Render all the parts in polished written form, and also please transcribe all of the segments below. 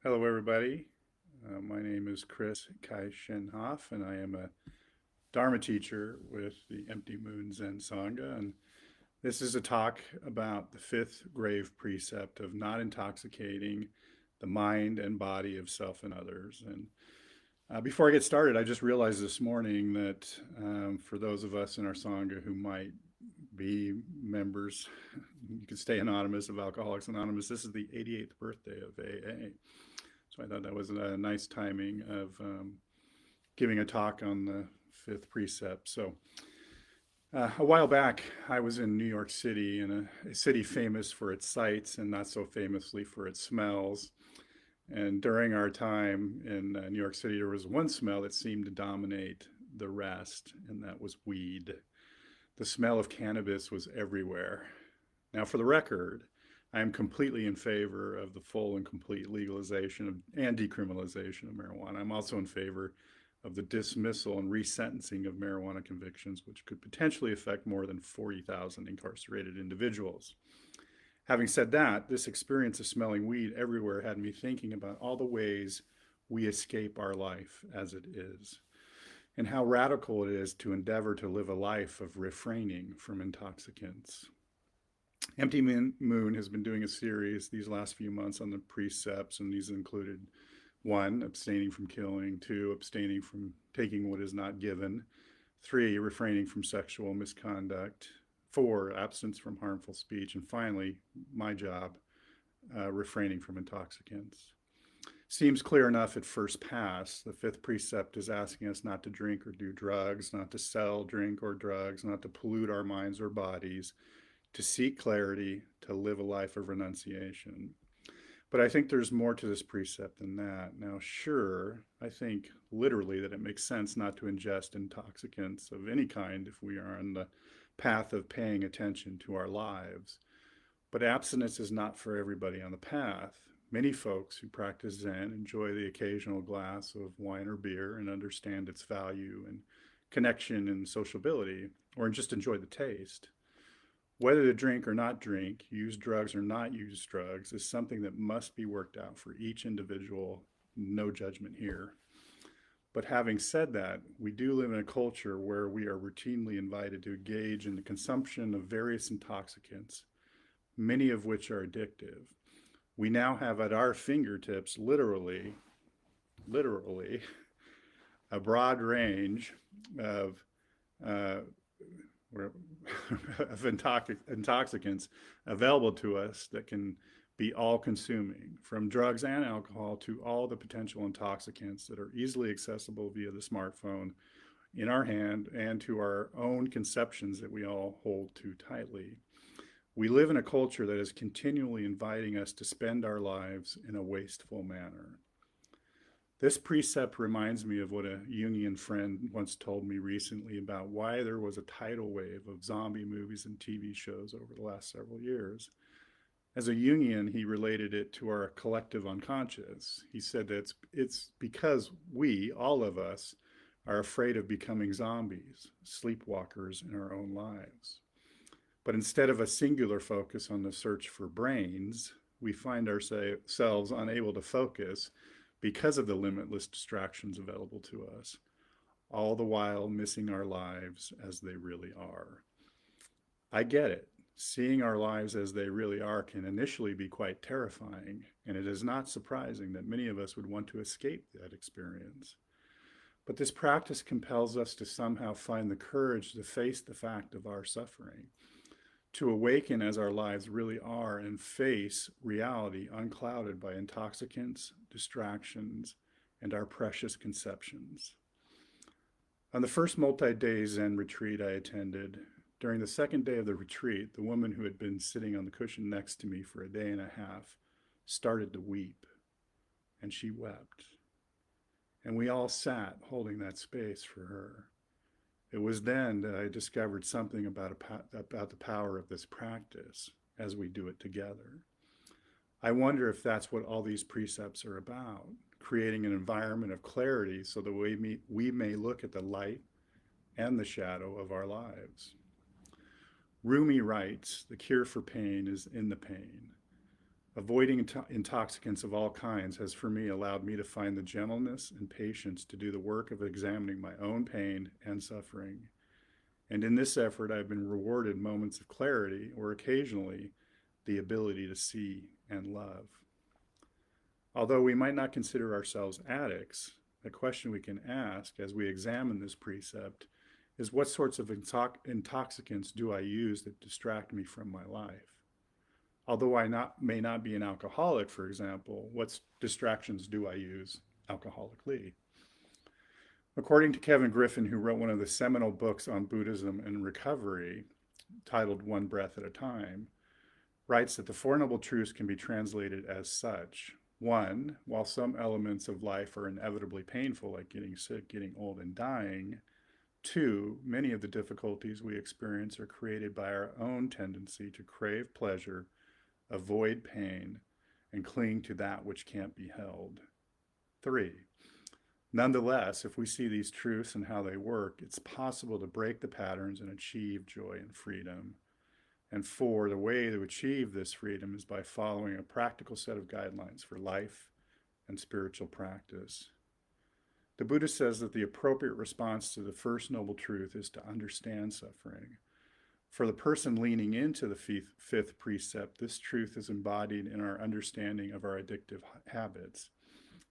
Hello, everybody. My name is Chris Hoff, and I am a Dharma teacher with the Empty Moon Zen Sangha. And this is a talk about the fifth grave precept of not intoxicating the mind and body of self and others. And before I get started, I just realized this morning that for those of us in our Sangha who might be members, you can stay anonymous of Alcoholics Anonymous. This is the 88th birthday of AA. So I thought that was a nice timing of giving a talk on the fifth precept. So a while back, I was in New York City, in a city famous for its sights and not so famously for its smells. And during our time in New York City, there was one smell that seemed to dominate the rest, and that was weed. The smell of cannabis was everywhere. Now, for the record, I am completely in favor of the full and complete legalization and decriminalization of marijuana. I'm also in favor of the dismissal and resentencing of marijuana convictions, which could potentially affect more than 40,000 incarcerated individuals. Having said that, this experience of smelling weed everywhere had me thinking about all the ways we escape our life as it is, and how radical it is to endeavor to live a life of refraining from intoxicants. Empty Moon has been doing a series these last few months on the precepts, and these included one, abstaining from killing, two, abstaining from taking what is not given, three, refraining from sexual misconduct, four, absence from harmful speech, and finally, my job, refraining from intoxicants. Seems clear enough at first pass. The fifth precept is asking us not to drink or do drugs, not to sell, drink, or drugs, not to pollute our minds or bodies, to seek clarity, to live a life of renunciation. But I think there's more to this precept than that. Now, sure, I think literally that it makes sense not to ingest intoxicants of any kind if we are on the path of paying attention to our lives. But abstinence is not for everybody on the path. Many folks who practice Zen enjoy the occasional glass of wine or beer and understand its value and connection and sociability, or just enjoy the taste. Whether to drink or not drink, use drugs or not use drugs, is something that must be worked out for each individual. No judgment here. But having said that, we do live in a culture where we are routinely invited to engage in the consumption of various intoxicants, many of which are addictive. We now have at our fingertips, literally, a broad range of uh, of intoxicants available to us that can be all consuming, from drugs and alcohol to all the potential intoxicants that are easily accessible via the smartphone in our hand and to our own conceptions that we all hold too tightly. We live in a culture that is continually inviting us to spend our lives in a wasteful manner. This precept reminds me of what a Jungian friend once told me recently about why there was a tidal wave of zombie movies and TV shows over the last several years. As a Jungian, he related it to our collective unconscious. He said that it's because we, all of us, are afraid of becoming zombies, sleepwalkers in our own lives. But instead of a singular focus on the search for brains, we find ourselves unable to focus because of the limitless distractions available to us, all the while missing our lives as they really are. I get it. Seeing our lives as they really are can initially be quite terrifying, and it is not surprising that many of us would want to escape that experience. But this practice compels us to somehow find the courage to face the fact of our suffering, to awaken as our lives really are and face reality unclouded by intoxicants, distractions, and our precious conceptions. On the first multi-day Zen retreat I attended, during the second day of the retreat, the woman who had been sitting on the cushion next to me for a day and a half started to weep, and she wept. And we all sat holding that space for her. It was then that I discovered something about the power of this practice as we do it together. I wonder if that's what all these precepts are about, creating an environment of clarity so that we may look at the light and the shadow of our lives. Rumi writes, the cure for pain is in the pain. Avoiding intoxicants of all kinds has for me allowed me to find the gentleness and patience to do the work of examining my own pain and suffering. And in this effort, I've been rewarded moments of clarity or occasionally the ability to see and love. Although we might not consider ourselves addicts, a question we can ask as we examine this precept is, what sorts of intoxicants do I use that distract me from my life? Although I may not be an alcoholic, for example, what distractions do I use alcoholically? According to Kevin Griffin, who wrote one of the seminal books on Buddhism and recovery, titled One Breath at a Time, writes that the Four Noble Truths can be translated as such. One, while some elements of life are inevitably painful, like getting sick, getting old, and dying. Two, many of the difficulties we experience are created by our own tendency to crave pleasure, avoid pain, and cling to that which can't be held. Three, nonetheless, if we see these truths and how they work, it's possible to break the patterns and achieve joy and freedom. And four, the way to achieve this freedom is by following a practical set of guidelines for life and spiritual practice. The Buddha says that the appropriate response to the first noble truth is to understand suffering. For the person leaning into the fifth precept, this truth is embodied in our understanding of our addictive habits,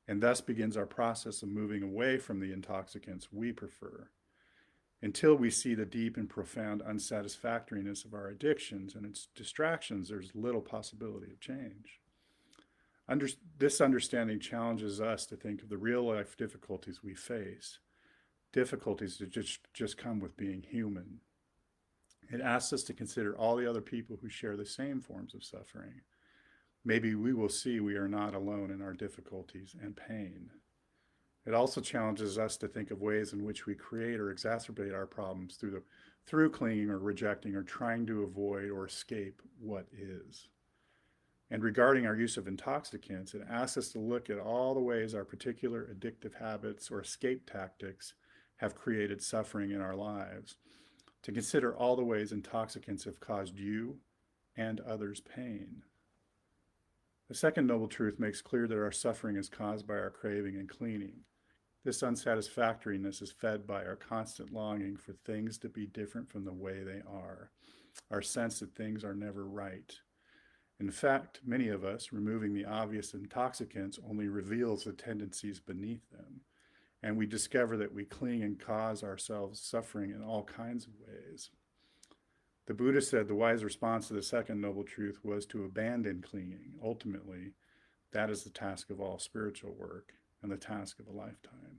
and thus begins our process of moving away from the intoxicants we prefer. Until we see the deep and profound unsatisfactoriness of our addictions and its distractions, there's little possibility of change. This understanding challenges us to think of the real life difficulties we face, difficulties that just come with being human. It asks us to consider all the other people who share the same forms of suffering. Maybe we will see we are not alone in our difficulties and pain. It also challenges us to think of ways in which we create or exacerbate our problems through clinging or rejecting or trying to avoid or escape what is. And regarding our use of intoxicants, it asks us to look at all the ways our particular addictive habits or escape tactics have created suffering in our lives, to consider all the ways intoxicants have caused you and others pain. The second noble truth makes clear that our suffering is caused by our craving and clinging. This unsatisfactoriness is fed by our constant longing for things to be different from the way they are, our sense that things are never right. In fact, many of us, removing the obvious intoxicants only reveals the tendencies beneath them, and we discover that we cling and cause ourselves suffering in all kinds of ways. The Buddha said the wise response to the second noble truth was to abandon clinging. Ultimately, that is the task of all spiritual work and the task of a lifetime.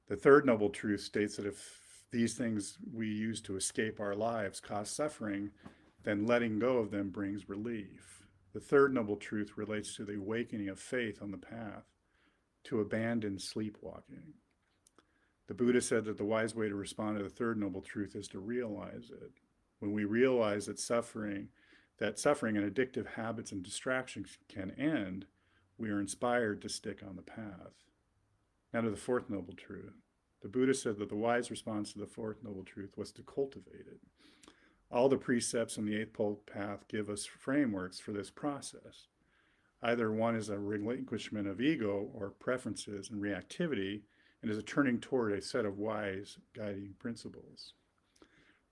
The third noble truth states that if these things we use to escape our lives cause suffering, then letting go of them brings relief. The third noble truth relates to the awakening of faith on the path, to abandon sleepwalking. The Buddha said that the wise way to respond to the third noble truth is to realize it. When we realize that suffering and addictive habits and distractions can end, we are inspired to stick on the path. Now to the fourth noble truth. The Buddha said that the wise response to the fourth noble truth was to cultivate it. All the precepts in the Eightfold Path give us frameworks for this process. Either one is a relinquishment of ego or preferences and reactivity, and is a turning toward a set of wise guiding principles.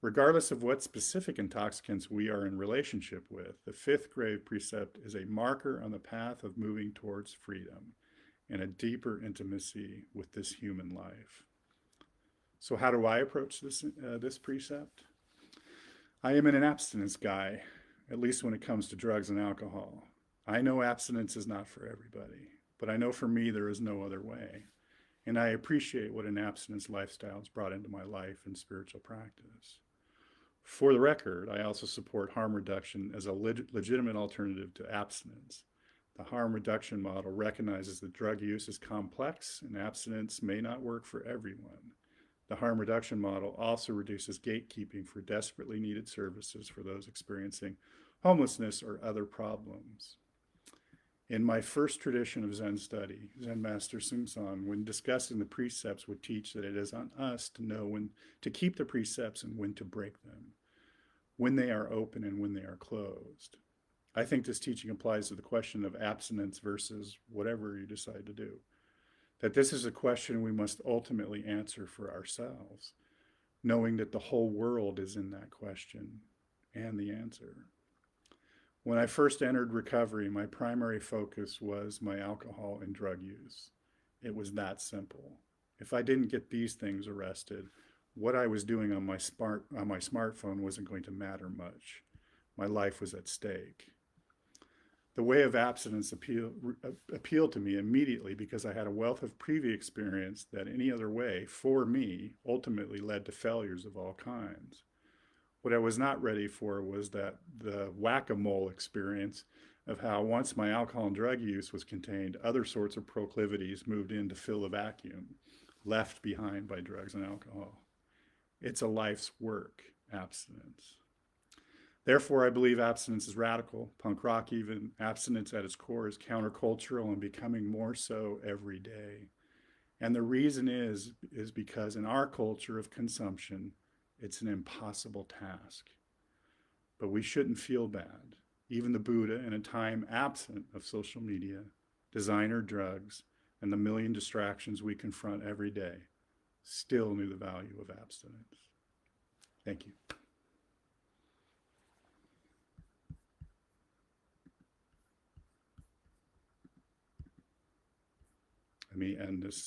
Regardless of what specific intoxicants we are in relationship with, the fifth grave precept is a marker on the path of moving towards freedom and a deeper intimacy with this human life. So how do I approach this precept? I am an abstinence guy, at least when it comes to drugs and alcohol. I know abstinence is not for everybody, but I know for me there is no other way. And I appreciate what an abstinence lifestyle has brought into my life and spiritual practice. For the record, I also support harm reduction as a legitimate alternative to abstinence. The harm reduction model recognizes that drug use is complex and abstinence may not work for everyone. The harm reduction model also reduces gatekeeping for desperately needed services for those experiencing homelessness or other problems. In my first tradition of Zen study, Zen Master Sungsang, when discussing the precepts, would teach that it is on us to know when to keep the precepts and when to break them, when they are open and when they are closed. I think this teaching applies to the question of abstinence versus whatever you decide to do. That this is a question we must ultimately answer for ourselves, knowing that the whole world is in that question and the answer. When I first entered recovery, my primary focus was my alcohol and drug use. It was that simple. If I didn't get these things arrested, what I was doing on my smartphone wasn't going to matter much. My life was at stake. The way of abstinence appealed to me immediately because I had a wealth of previous experience that any other way, for me, ultimately led to failures of all kinds. What I was not ready for was that the whack-a-mole experience of how once my alcohol and drug use was contained, other sorts of proclivities moved in to fill the vacuum left behind by drugs and alcohol. It's a life's work, abstinence. Therefore, I believe abstinence is radical. Punk rock, even abstinence at its core, is countercultural and becoming more so every day. And the reason is because in our culture of consumption, it's an impossible task. But we shouldn't feel bad. Even the Buddha, in a time absent of social media, designer drugs, and the million distractions we confront every day, still knew the value of abstinence. Thank you. Let me end this